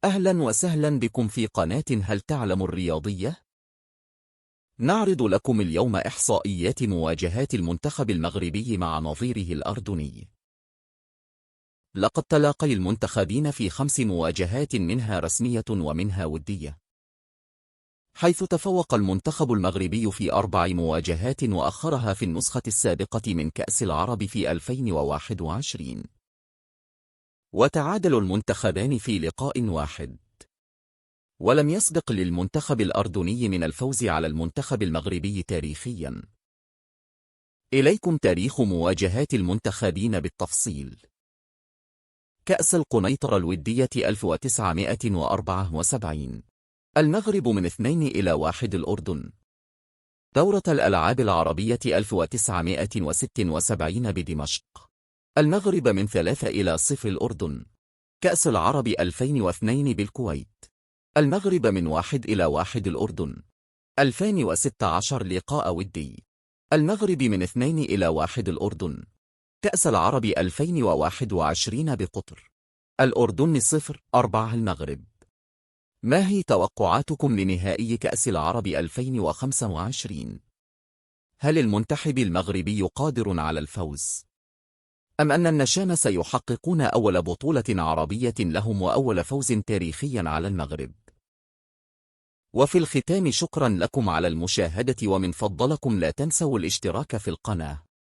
أهلا وسهلا بكم في قناة هل تعلم الرياضية؟ نعرض لكم اليوم إحصائيات مواجهات المنتخب المغربي مع نظيره الأردني. لقد تلاقي المنتخبين في 5 مواجهات منها رسمية ومنها ودية، حيث تفوق المنتخب المغربي في 4 مواجهات وأخرها في النسخة السابقة من كأس العرب في 2021، وتعادل المنتخبان في لقاء واحد. ولم يسبق للمنتخب الأردني من الفوز على المنتخب المغربي تاريخياً. إليكم تاريخ مواجهات المنتخبين بالتفصيل. كأس القنيطرة الودية 1974، المغرب من 2-1 الأردن. دورة الألعاب العربية 1976 بدمشق، المغرب من 3-0 الأردن. كأس العرب 2002 بالكويت، المغرب من 1-1 الأردن. 2016 لقاء ودي، المغرب من 2-1 الأردن. كأس العرب 2021 بقطر، الأردن 0-4 المغرب. ما هي توقعاتكم لنهائي كأس العرب 2025؟ هل المنتخب المغربي قادر على الفوز؟ أم أن النشان سيحققون أول بطولة عربية لهم وأول فوز تاريخي على المغرب؟ وفي الختام شكرا لكم على المشاهدة، ومن فضلكم لا تنسوا الاشتراك في القناة.